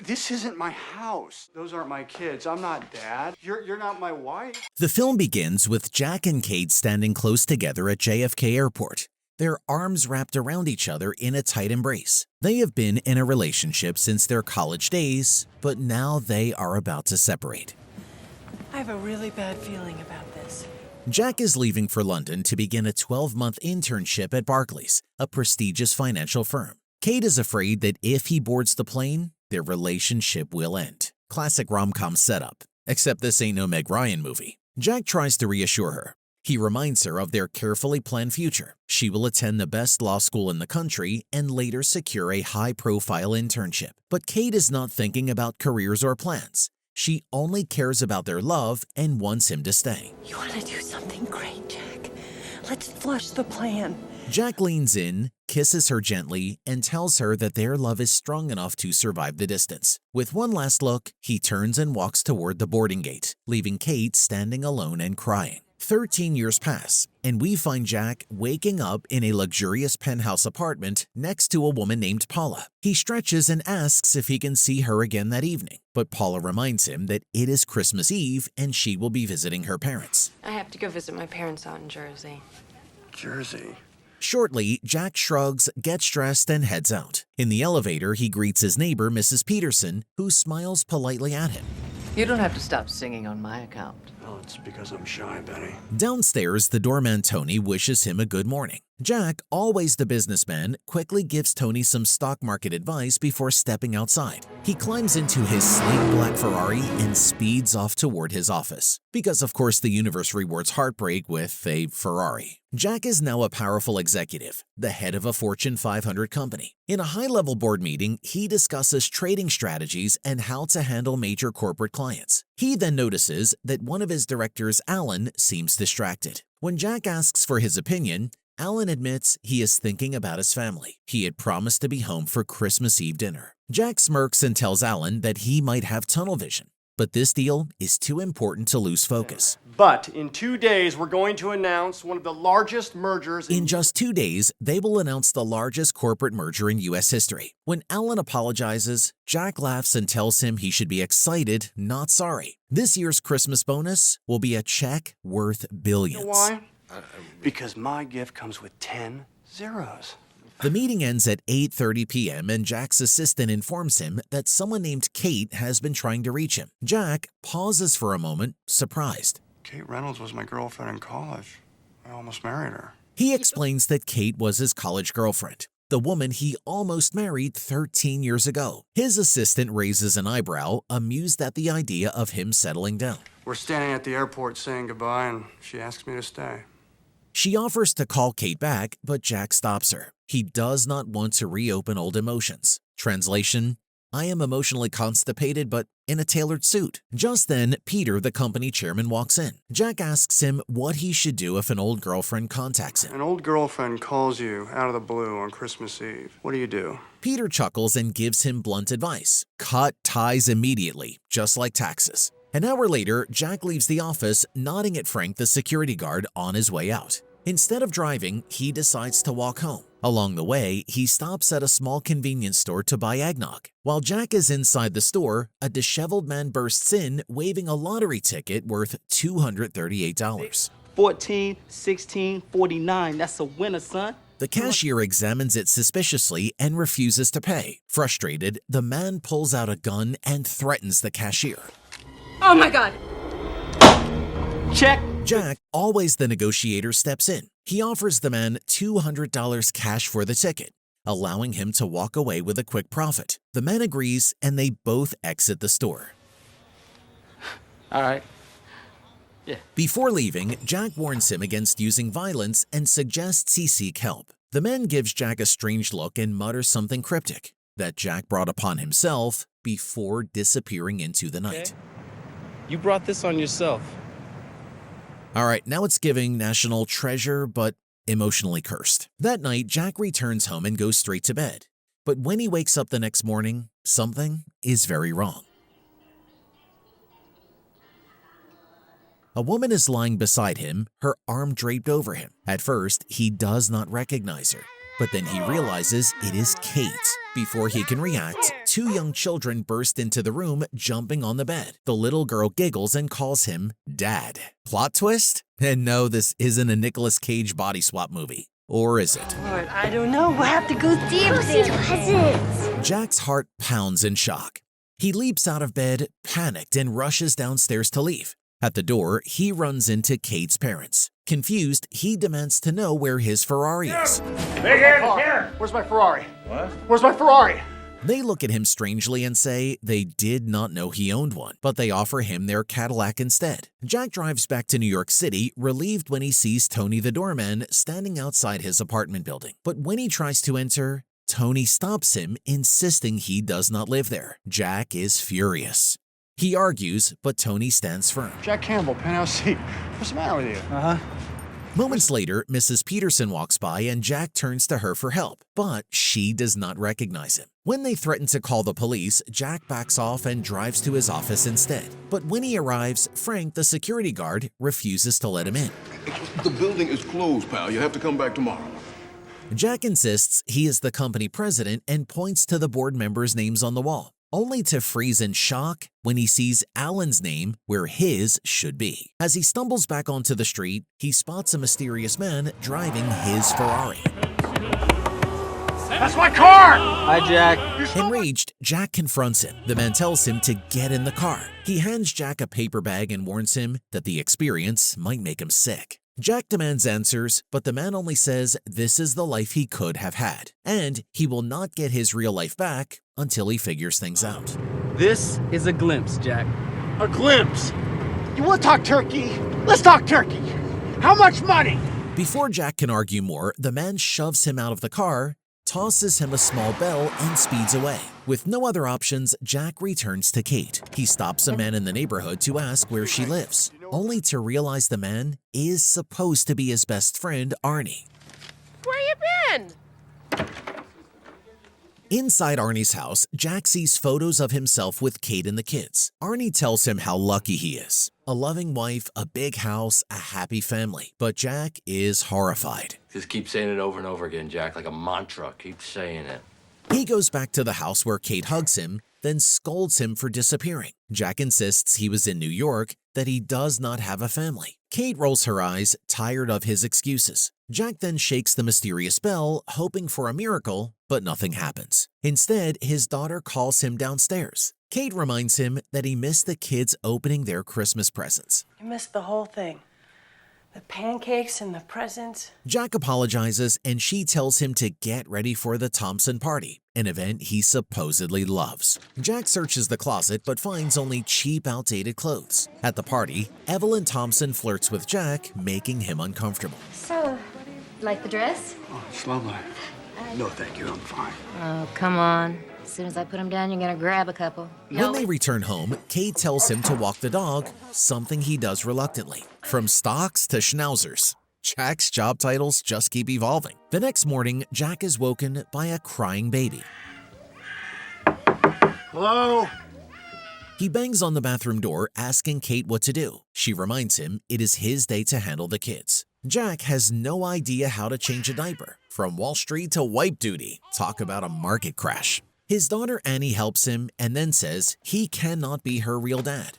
This isn't my house. Those aren't my kids. I'm not dad. You're not my wife. The film begins with Jack and Kate standing close together at JFK Airport, their arms wrapped around each other in a tight embrace. They have been in a relationship since their college days, but now they are about to separate. I have a really bad feeling about this. Jack is leaving for London to begin a 12-month internship at Barclays, a prestigious financial firm. Kate is afraid that if he boards the plane, their relationship will end. Classic rom-com setup, except this ain't no Meg Ryan movie. Jack tries to reassure her. He reminds her of their carefully planned future. She will attend the best law school in the country and later secure a high-profile internship. But Kate is not thinking about careers or plans. She only cares about their love and wants him to stay. You want to do something great, Jack? Let's flush the plan. Jack leans in, kisses her gently, and tells her that their love is strong enough to survive the distance. With one last look, he turns and walks toward the boarding gate, leaving Kate standing alone and crying. 13 years pass, and we find Jack waking up in a luxurious penthouse apartment next to a woman named Paula. He stretches and asks if he can see her again that evening, but Paula reminds him that it is Christmas Eve and she will be visiting her parents. I have to go visit my parents out in Jersey. Jersey? Shortly, Jack shrugs, gets dressed, and heads out. In the elevator, he greets his neighbor, Mrs. Peterson, who smiles politely at him. You don't have to stop singing on my account. Oh, it's because I'm shy, Betty. Downstairs, the doorman Tony wishes him a good morning. Jack, always the businessman, quickly gives Tony some stock market advice before stepping outside. He climbs into his sleek black Ferrari and speeds off toward his office. Because of course the universe rewards heartbreak with a Ferrari. Jack is now a powerful executive, the head of a Fortune 500 company. In a high-level board meeting, he discusses trading strategies and how to handle major corporate clients. He then notices that one of his directors, Alan, seems distracted. When Jack asks for his opinion, Alan admits he is thinking about his family. He had promised to be home for Christmas Eve dinner. Jack smirks and tells Alan that he might have tunnel vision, but this deal is too important to lose focus. But in 2 days, we're going to announce one of the largest mergers In just 2 days, they will announce the largest corporate merger in U.S. history. When Alan apologizes, Jack laughs and tells him he should be excited, not sorry. This year's Christmas bonus will be a check worth billions. You know why? Because my gift comes with 10 zeros. The meeting ends at 8:30 p.m. and Jack's assistant informs him that someone named Kate has been trying to reach him. Jack pauses for a moment, surprised. Kate Reynolds was my girlfriend in college. I almost married her. He explains that Kate was his college girlfriend, the woman he almost married 13 years ago. His assistant raises an eyebrow, amused at the idea of him settling down. We're standing at the airport saying goodbye, and she asks me to stay. She offers to call Kate back, but Jack stops her. He does not want to reopen old emotions. Translation: I am emotionally constipated, but in a tailored suit. Just then, Peter, the company chairman, walks in. Jack asks him what he should do if an old girlfriend contacts him. An old girlfriend calls you out of the blue on Christmas Eve. What do? Peter chuckles and gives him blunt advice. Cut ties immediately, just like taxes. An hour later, Jack leaves the office, nodding at Frank, the security guard, on his way out. Instead of driving, he decides to walk home. Along the way, he stops at a small convenience store to buy eggnog. While Jack is inside the store, a disheveled man bursts in, waving a lottery ticket worth $238. 14, 16, 49. That's a winner, son. The cashier examines it suspiciously and refuses to pay. Frustrated, the man pulls out a gun and threatens the cashier. Oh my God! Check. Jack, always the negotiator, steps in. He offers the man $200 cash for the ticket, allowing him to walk away with a quick profit. The man agrees, and they both exit the store. All right. Yeah. Before leaving, Jack warns him against using violence and suggests he seek help. The man gives Jack a strange look and mutters something cryptic that Jack brought upon himself before disappearing into the night. Okay. You brought this on yourself. All right, now it's giving National Treasure, but emotionally cursed. That night, Jack returns home and goes straight to bed. But when he wakes up the next morning, something is very wrong. A woman is lying beside him, her arm draped over him. At first, he does not recognize her. but then he realizes it is Kate. Before he can react, two young children burst into the room, jumping on the bed. The little girl giggles and calls him Dad. Plot twist? And no, this isn't a Nicolas Cage body swap movie. Or is it? Lord, I don't know. We'll have to go see his cousins. Jack's heart pounds in shock. He leaps out of bed, panicked, and rushes downstairs to leave. At the door, he runs into Kate's parents. Confused, he demands to know where his Ferrari is. Here. Where's my Ferrari? What? Where's my Ferrari? They look at him strangely and say they did not know he owned one, but they offer him their Cadillac instead. Jack drives back to New York City, relieved when he sees Tony the doorman standing outside his apartment building. But when he tries to enter, Tony stops him, insisting he does not live there. Jack is furious. He argues, but Tony stands firm. Jack Campbell, Penthouse C. What's the matter with you? Moments later, Mrs. Peterson walks by and Jack turns to her for help, but she does not recognize him. When they threaten to call the police, Jack backs off and drives to his office instead. But when he arrives, Frank, the security guard, refuses to let him in. The building is closed, pal. You have to come back tomorrow. Jack insists he is the company president and points to the board members' names on the wall, only to freeze in shock when he sees Alan's name where his should be. As he stumbles back onto the street, he spots a mysterious man driving his Ferrari. That's my car! Hi, Jack. Enraged, Jack confronts him. The man tells him to get in the car. He hands Jack a paper bag and warns him that the experience might make him sick. Jack demands answers, but the man only says this is the life he could have had, and he will not get his real life back until he figures things out. This is a glimpse, Jack. A glimpse. You want to talk turkey? Let's talk turkey. How much money? Before Jack can argue more, the man shoves him out of the car, tosses him a small bell, and speeds away. With no other options, Jack returns to Kate. He stops a man in the neighborhood to ask where she lives, only to realize the man is supposed to be his best friend, Arnie. Where you been? Inside Arnie's house, Jack sees photos of himself with Kate and the kids. Arnie tells him how lucky he is. A loving wife, a big house, a happy family. But Jack is horrified. Just keep saying it over and over again, Jack, like a mantra. Keep saying it. He goes back to the house where Kate hugs him, then scolds him for disappearing. Jack insists he was in New York, that he does not have a family. Kate rolls her eyes, tired of his excuses. Jack then shakes the mysterious bell, hoping for a miracle, but nothing happens. Instead, his daughter calls him downstairs. Kate reminds him that he missed the kids opening their Christmas presents. You missed the whole thing. The pancakes and the presents. Jack apologizes and she tells him to get ready for the Thompson party, an event he supposedly loves. Jack searches the closet but finds only cheap, outdated clothes. At the party, Evelyn Thompson flirts with Jack, making him uncomfortable. So, like the dress? Oh, it's lovely. No, thank you. I'm fine. Oh, come on. As soon as I put them down, you're gonna grab a couple. When they return home, Kate tells him to walk the dog, something he does reluctantly. From stocks to schnauzers, Jack's job titles just keep evolving. The next morning, Jack is woken by a crying baby. Hello? He bangs on the bathroom door, asking Kate what to do. She reminds him it is his day to handle the kids. Jack has no idea how to change a diaper. From Wall Street to wipe duty, talk about a market crash. His daughter Annie helps him and then says he cannot be her real dad.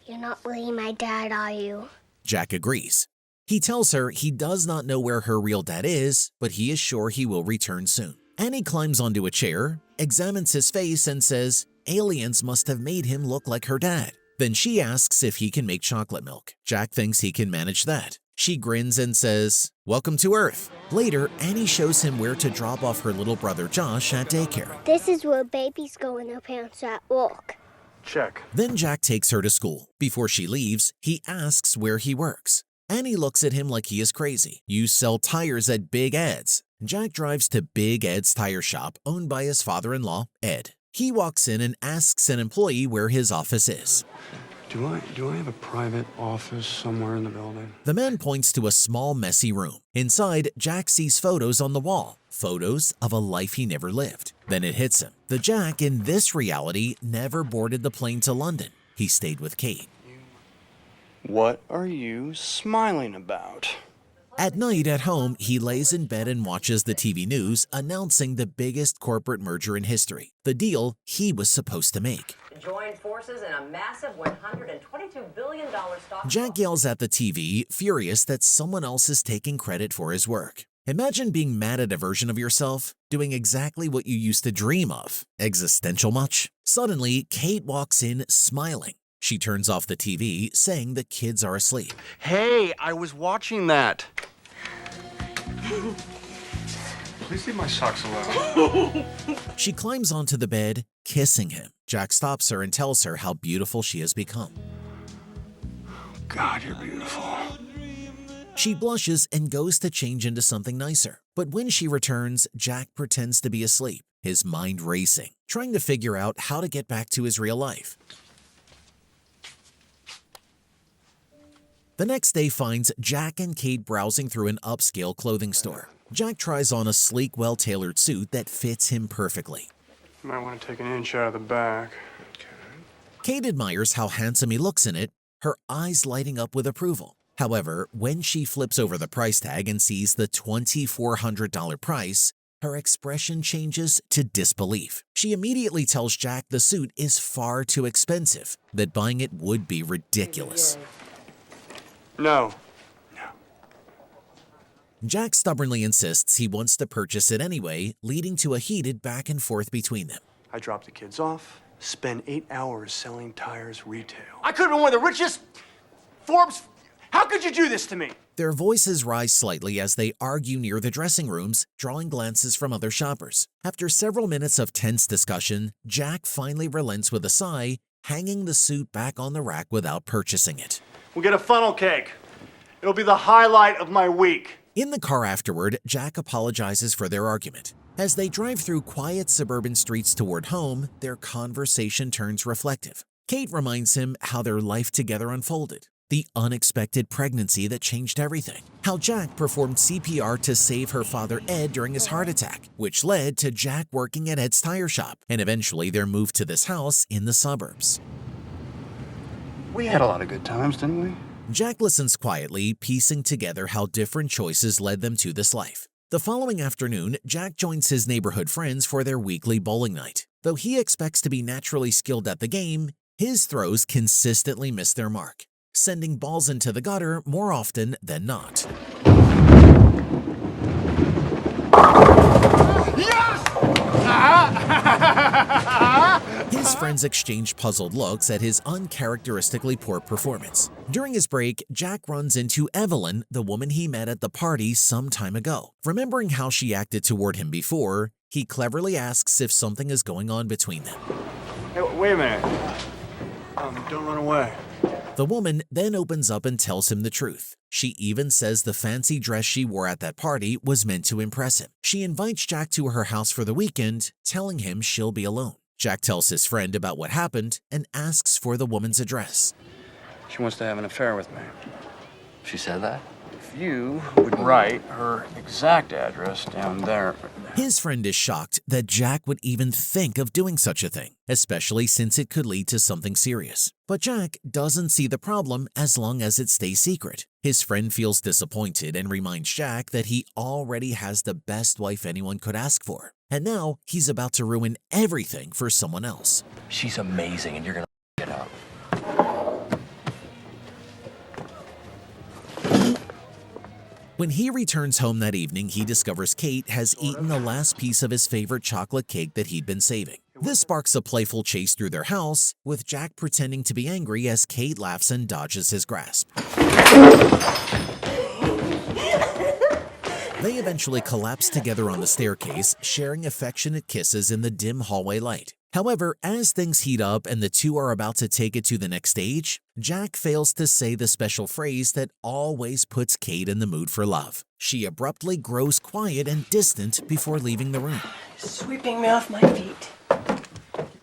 You're not really my dad, are you? Jack agrees. He tells her he does not know where her real dad is, but he is sure he will return soon. Annie climbs onto a chair, examines his face, and says aliens must have made him look like her dad. Then she asks if he can make chocolate milk. Jack thinks he can manage that. She grins and says, "Welcome to Earth." Later, Annie shows him where to drop off her little brother Josh at daycare. This is where babies go in their pants at work. Check. Then Jack takes her to school. Before she leaves, he asks where he works. Annie looks at him like he is crazy. "You sell tires at Big Ed's." Jack drives to Big Ed's tire shop, owned by his father-in-law, Ed. He walks in and asks an employee where his office is. Do I have a private office somewhere in the building? The man points to a small, messy room. Inside, Jack sees photos on the wall. Photos of a life he never lived. Then it hits him. The Jack in this reality never boarded the plane to London. He stayed with Kate. What are you smiling about? At night at home, he lays in bed and watches the TV news announcing the biggest corporate merger in history, the deal he was supposed to make. Join forces in a massive $122 billion stock. Jack yells at the TV, furious that someone else is taking credit for his work. Imagine being mad at a version of yourself, doing exactly what you used to dream of. Existential much? Suddenly, Kate walks in smiling. She turns off the TV, saying the kids are asleep. Hey, I was watching that. Please leave my socks alone. She climbs onto the bed, kissing him. Jack stops her and tells her how beautiful she has become. God, you're beautiful. She blushes and goes to change into something nicer. But when she returns, Jack pretends to be asleep, his mind racing, trying to figure out how to get back to his real life. The next day finds Jack and Kate browsing through an upscale clothing store. Jack tries on a sleek, well-tailored suit that fits him perfectly. Might want to take an inch out of the back. Kate admires how handsome he looks in it, her eyes lighting up with approval. However, when she flips over the price tag and sees the $2,400 price, her expression changes to disbelief. She immediately tells Jack the suit is far too expensive, that buying it would be ridiculous. No. Jack stubbornly insists he wants to purchase it anyway, leading to a heated back and forth between them. I dropped the kids off, spent 8 hours selling tires retail. I could have been one of the richest Forbes. How could you do this to me? Their voices rise slightly as they argue near the dressing rooms, drawing glances from other shoppers. After several minutes of tense discussion, Jack finally relents with a sigh, hanging the suit back on the rack without purchasing it. We'll get a funnel cake. It'll be the highlight of my week. In the car afterward, Jack apologizes for their argument. As they drive through quiet suburban streets toward home, their conversation turns reflective. Kate reminds him how their life together unfolded, the unexpected pregnancy that changed everything, how Jack performed CPR to save her father Ed during his heart attack, which led to Jack working at Ed's tire shop, and eventually their move to this house in the suburbs. We had a lot of good times, didn't we? Jack listens quietly, piecing together how different choices led them to this life. The following afternoon, Jack joins his neighborhood friends for their weekly bowling night. Though he expects to be naturally skilled at the game, his throws consistently miss their mark, sending balls into the gutter more often than not. His friends exchange puzzled looks at his uncharacteristically poor performance. During his break, Jack runs into Evelyn, the woman he met at the party some time ago. Remembering how she acted toward him before, he cleverly asks if something is going on between them. Hey, wait a minute. Don't run away. The woman then opens up and tells him the truth. She even says the fancy dress she wore at that party was meant to impress him. She invites Jack to her house for the weekend, telling him she'll be alone. Jack tells his friend about what happened and asks for the woman's address. She wants to have an affair with me. She said that? If you would write her exact address down there. His friend is shocked that Jack would even think of doing such a thing, especially since it could lead to something serious. But Jack doesn't see the problem as long as it stays secret. His friend feels disappointed and reminds Jack that he already has the best wife anyone could ask for. And now he's about to ruin everything for someone else. She's amazing and you're gonna it up. When he returns home that evening, he discovers Kate has eaten the last piece of his favorite chocolate cake that he'd been saving. This sparks a playful chase through their house, with Jack pretending to be angry as Kate laughs and dodges his grasp. They eventually collapse together on the staircase, sharing affectionate kisses in the dim hallway light. However, as things heat up and the two are about to take it to the next stage, Jack fails to say the special phrase that always puts Kate in the mood for love. She abruptly grows quiet and distant before leaving the room. Sweeping me off my feet.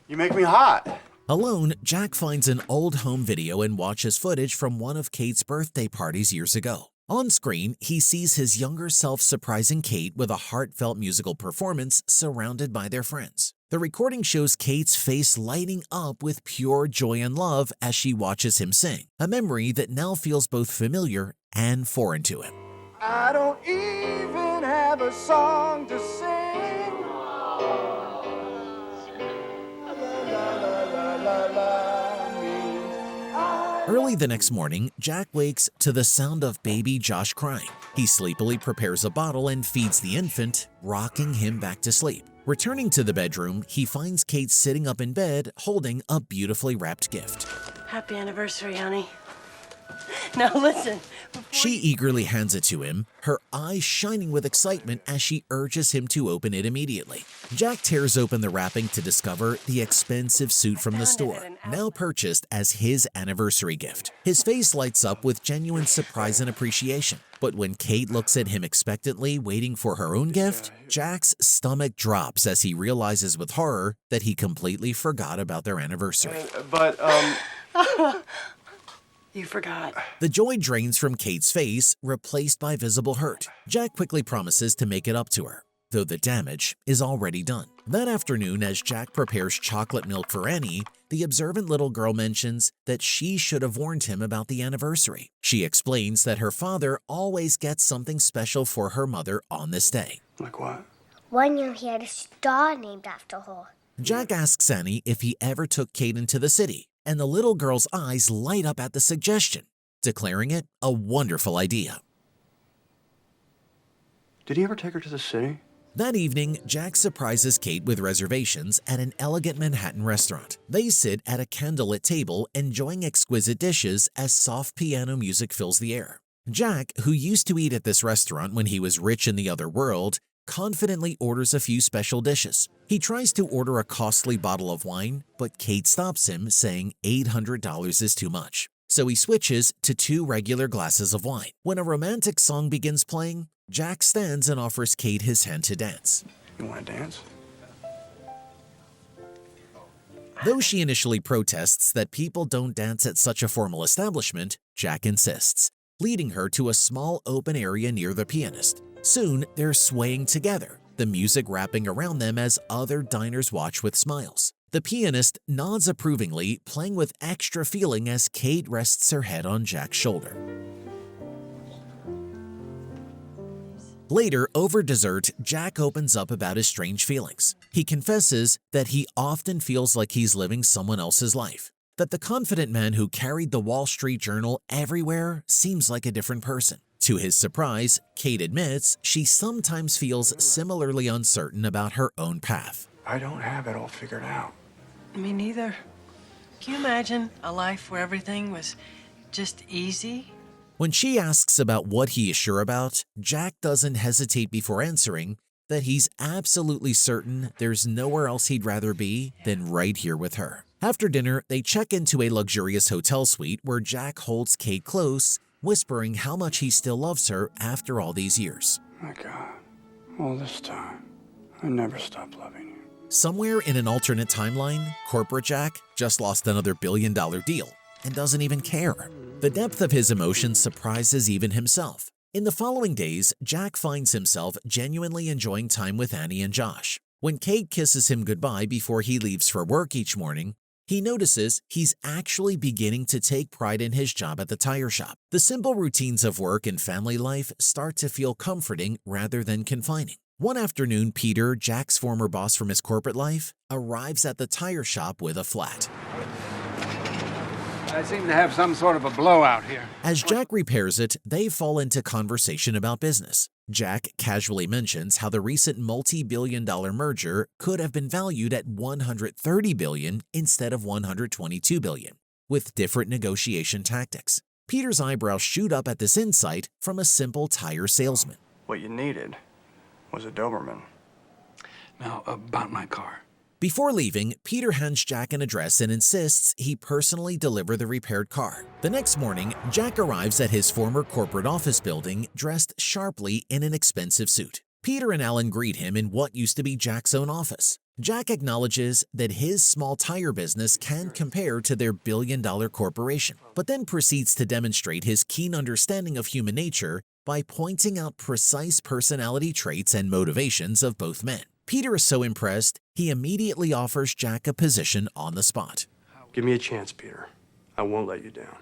You make me hot. Alone, Jack finds an old home video and watches footage from one of Kate's birthday parties years ago. On screen, he sees his younger self surprising Kate with a heartfelt musical performance surrounded by their friends. The recording shows Kate's face lighting up with pure joy and love as she watches him sing, a memory that now feels both familiar and foreign to him. I don't even have a song to sing. Early the next morning, Jack wakes to the sound of baby Josh crying. He sleepily prepares a bottle and feeds the infant, rocking him back to sleep. Returning to the bedroom, he finds Kate sitting up in bed holding a beautifully wrapped gift. Happy anniversary, honey. Now listen. She eagerly hands it to him, her eyes shining with excitement as she urges him to open it immediately. Jack tears open the wrapping to discover the expensive suit from the store, now purchased as his anniversary gift. His face lights up with genuine surprise and appreciation. But when Kate looks at him expectantly, waiting for her own gift, Jack's stomach drops as he realizes with horror that he completely forgot about their anniversary. You forgot. The joy drains from Kate's face, replaced by visible hurt. Jack quickly promises to make it up to her, though the damage is already done. That afternoon, as Jack prepares chocolate milk for Annie, the observant little girl mentions that she should have warned him about the anniversary. She explains that her father always gets something special for her mother on this day. Like what? One year he had a star named after her. Jack asks Annie if he ever took Kate into the city, and the little girl's eyes light up at the suggestion, declaring it a wonderful idea. Did he ever take her to the city? That evening, Jack surprises Kate with reservations at an elegant Manhattan restaurant. They sit at a candlelit table, enjoying exquisite dishes as soft piano music fills the air. Jack, who used to eat at this restaurant when he was rich in the other world, confidently orders a few special dishes. He tries to order a costly bottle of wine, but Kate stops him, saying $800 is too much. So he switches to 2 regular glasses of wine. When a romantic song begins playing, Jack stands and offers Kate his hand to dance. You want to dance? Though she initially protests that people don't dance at such a formal establishment, Jack insists, leading her to a small open area near the pianist. Soon, they're swaying together, the music wrapping around them as other diners watch with smiles. The pianist nods approvingly, playing with extra feeling as Kate rests her head on Jack's shoulder. Later, over dessert, Jack opens up about his strange feelings. He confesses that he often feels like he's living someone else's life, that the confident man who carried the Wall Street Journal everywhere seems like a different person. To his surprise, Kate admits she sometimes feels similarly uncertain about her own path. I don't have it all figured out. Me neither. Can you imagine a life where everything was just easy? When she asks about what he is sure about, Jack doesn't hesitate before answering that he's absolutely certain there's nowhere else he'd rather be than right here with her. After dinner, they check into a luxurious hotel suite where Jack holds Kate close, whispering how much he still loves her after all these years. My God, all this time, I never stopped loving you. Somewhere in an alternate timeline, corporate Jack just lost another billion-dollar deal and doesn't even care. The depth of his emotions surprises even himself. In the following days, Jack finds himself genuinely enjoying time with Annie and Josh. When Kate kisses him goodbye before he leaves for work each morning, he notices he's actually beginning to take pride in his job at the tire shop. The simple routines of work and family life start to feel comforting rather than confining. One afternoon, Peter, Jack's former boss from his corporate life, arrives at the tire shop with a flat. I seem to have some sort of a blowout here. As Jack repairs it, they fall into conversation about business. Jack casually mentions how the recent multi-billion-dollar merger could have been valued at $130 billion instead of $122 billion, with different negotiation tactics. Peter's eyebrows shoot up at this insight from a simple tire salesman. What you needed was a Doberman. Now, about my car. Before leaving, Peter hands Jack an address and insists he personally deliver the repaired car. The next morning, Jack arrives at his former corporate office building dressed sharply in an expensive suit. Peter and Alan greet him in what used to be Jack's own office. Jack acknowledges that his small tire business can compare to their billion-dollar corporation, but then proceeds to demonstrate his keen understanding of human nature by pointing out precise personality traits and motivations of both men. Peter is so impressed, he immediately offers Jack a position on the spot. Give me a chance, Peter. I won't let you down.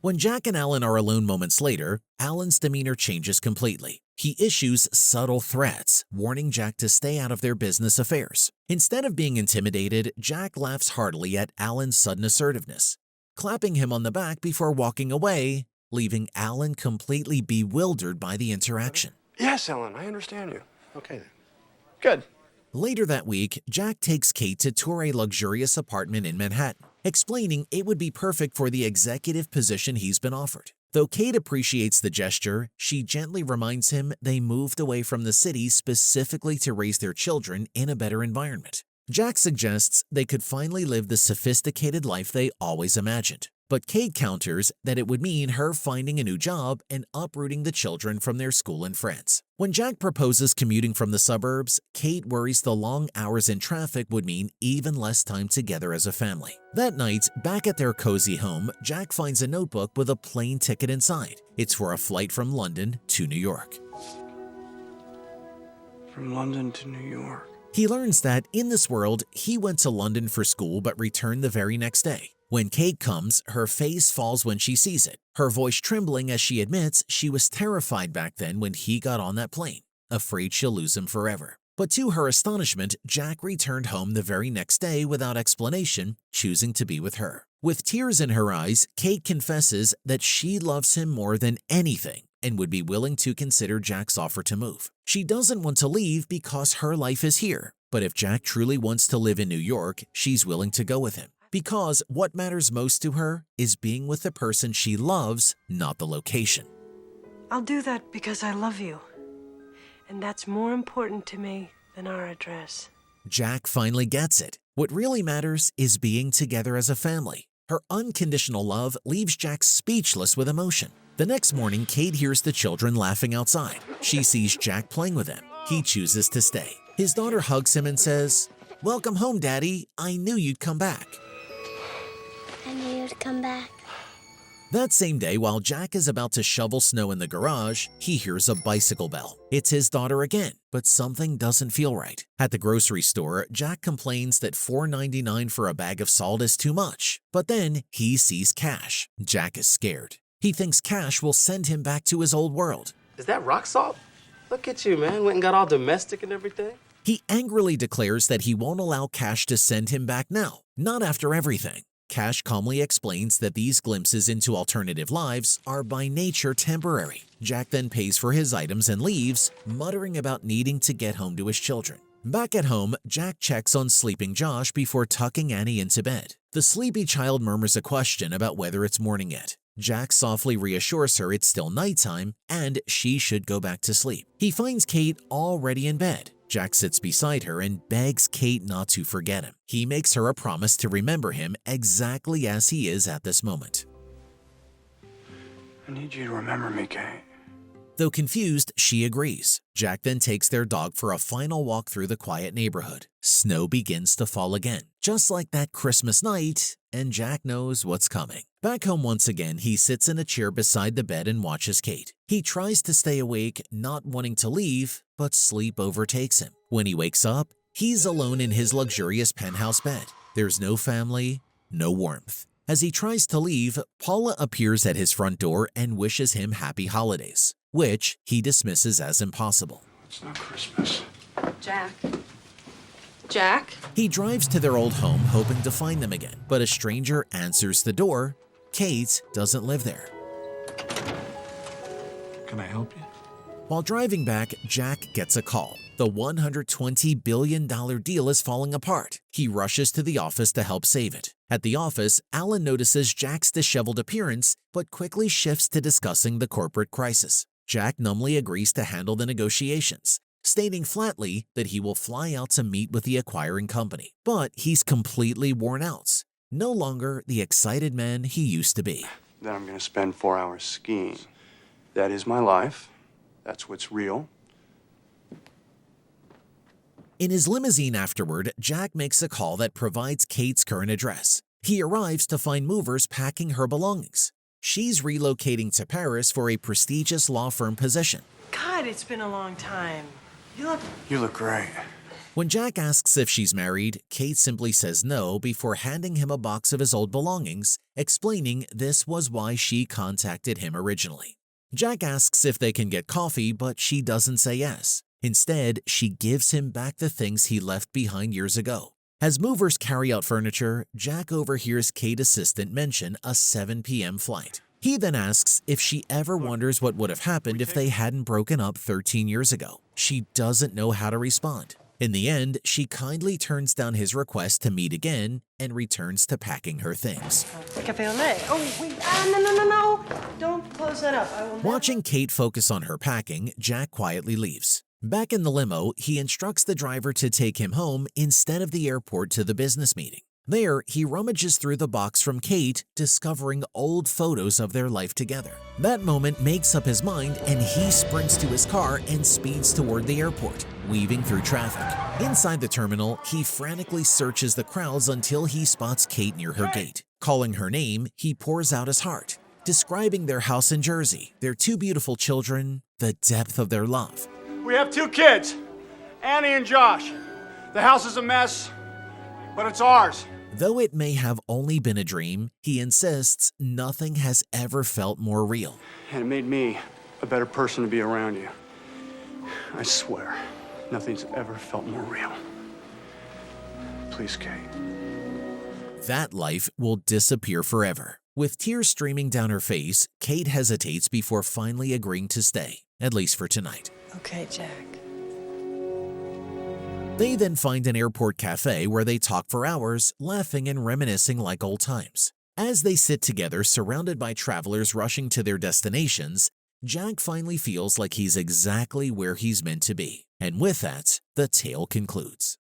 When Jack and Alan are alone moments later, Alan's demeanor changes completely. He issues subtle threats, warning Jack to stay out of their business affairs. Instead of being intimidated, Jack laughs heartily at Alan's sudden assertiveness, clapping him on the back before walking away, leaving Alan completely bewildered by the interaction. Yes, Ellen, I understand you. Okay then. Good. Later that week, Jack takes Kate to tour a luxurious apartment in Manhattan, explaining it would be perfect for the executive position he's been offered. Though Kate appreciates the gesture, she gently reminds him they moved away from the city specifically to raise their children in a better environment. Jack suggests they could finally live the sophisticated life they always imagined. But Kate counters that it would mean her finding a new job and uprooting the children from their school and friends. When Jack proposes commuting from the suburbs, Kate worries the long hours in traffic would mean even less time together as a family. That night, back at their cozy home, Jack finds a notebook with a plane ticket inside. It's for a flight from London to New York. From London to New York. He learns that in this world, he went to London for school but returned the very next day. When Kate comes, her face falls when she sees it, her voice trembling as she admits she was terrified back then when he got on that plane, afraid she'll lose him forever. But to her astonishment, Jack returned home the very next day without explanation, choosing to be with her. With tears in her eyes, Kate confesses that she loves him more than anything and would be willing to consider Jack's offer to move. She doesn't want to leave because her life is here, but if Jack truly wants to live in New York, she's willing to go with him. Because what matters most to her is being with the person she loves, not the location. I'll do that because I love you. And that's more important to me than our address. Jack finally gets it. What really matters is being together as a family. Her unconditional love leaves Jack speechless with emotion. The next morning, Kate hears the children laughing outside. She sees Jack playing with them. He chooses to stay. His daughter hugs him and says, "Welcome home, Daddy. I knew you'd come back." I knew you'd come back. That same day, while Jack is about to shovel snow in the garage, he hears a bicycle bell. It's his daughter again, but something doesn't feel right. At the grocery store, Jack complains that $4.99 for a bag of salt is too much, but then he sees Cash. Jack is scared. He thinks Cash will send him back to his old world. Is that rock salt? Look at you, man. Went and got all domestic and everything. He angrily declares that he won't allow Cash to send him back now, not after everything. Cash calmly explains that these glimpses into alternative lives are by nature temporary. Jack then pays for his items and leaves, muttering about needing to get home to his children. Back at home, Jack checks on sleeping Josh before tucking Annie into bed. The sleepy child murmurs a question about whether it's morning yet. Jack softly reassures her it's still nighttime and she should go back to sleep. He finds Kate already in bed. Jack sits beside her and begs Kate not to forget him. He makes her a promise to remember him exactly as he is at this moment. I need you to remember me, Kate. Though confused, she agrees. Jack then takes their dog for a final walk through the quiet neighborhood. Snow begins to fall again, just like that Christmas night, and Jack knows what's coming. Back home once again, he sits in a chair beside the bed and watches Kate. He tries to stay awake, not wanting to leave, but sleep overtakes him. When he wakes up, he's alone in his luxurious penthouse bed. There's no family, no warmth. As he tries to leave, Paula appears at his front door and wishes him happy holidays, which he dismisses as impossible. It's not Christmas. Jack? Jack? He drives to their old home hoping to find them again, but a stranger answers the door. Kate doesn't live there. Can I help you? While driving back, Jack gets a call. The $120 billion deal is falling apart. He rushes to the office to help save it. At the office, Alan notices Jack's disheveled appearance, but quickly shifts to discussing the corporate crisis. Jack numbly agrees to handle the negotiations, stating flatly that he will fly out to meet with the acquiring company. But he's completely worn out, no longer the excited man he used to be. Then I'm going to spend 4 hours skiing. That is my life. That's what's real. In his limousine afterward, Jack makes a call that provides Kate's current address. He arrives to find movers packing her belongings. She's relocating to Paris for a prestigious law firm position. God, it's been a long time. You look... You look great. When Jack asks if she's married, Kate simply says no before handing him a box of his old belongings, explaining this was why she contacted him originally. Jack asks if they can get coffee, but she doesn't say yes. Instead, she gives him back the things he left behind years ago. As movers carry out furniture, Jack overhears Kate's assistant mention a 7 p.m. flight. He then asks if she ever wonders what would have happened if they hadn't broken up 13 years ago. She doesn't know how to respond. In the end, she kindly turns down his request to meet again and returns to packing her things. Cafe au lait. Oh, wait. No. Don't close that up. I will never... Watching Kate focus on her packing, Jack quietly leaves. Back in the limo, he instructs the driver to take him home instead of the airport to the business meeting. There, he rummages through the box from Kate, discovering old photos of their life together. That moment makes up his mind, and he sprints to his car and speeds toward the airport, weaving through traffic. Inside the terminal, he frantically searches the crowds until he spots Kate near her gate. Calling her name, he pours out his heart, describing their house in Jersey, their 2 beautiful children, the depth of their love. We have 2 kids, Annie and Josh. The house is a mess, but it's ours. Though it may have only been a dream, he insists nothing has ever felt more real. And it made me a better person to be around you. I swear, nothing's ever felt more real. Please, Kate. That life will disappear forever. With tears streaming down her face, Kate hesitates before finally agreeing to stay, at least for tonight. Okay, Jack. They then find an airport cafe where they talk for hours, laughing and reminiscing like old times. As they sit together surrounded by travelers rushing to their destinations, Jack finally feels like he's exactly where he's meant to be. And with that, the tale concludes.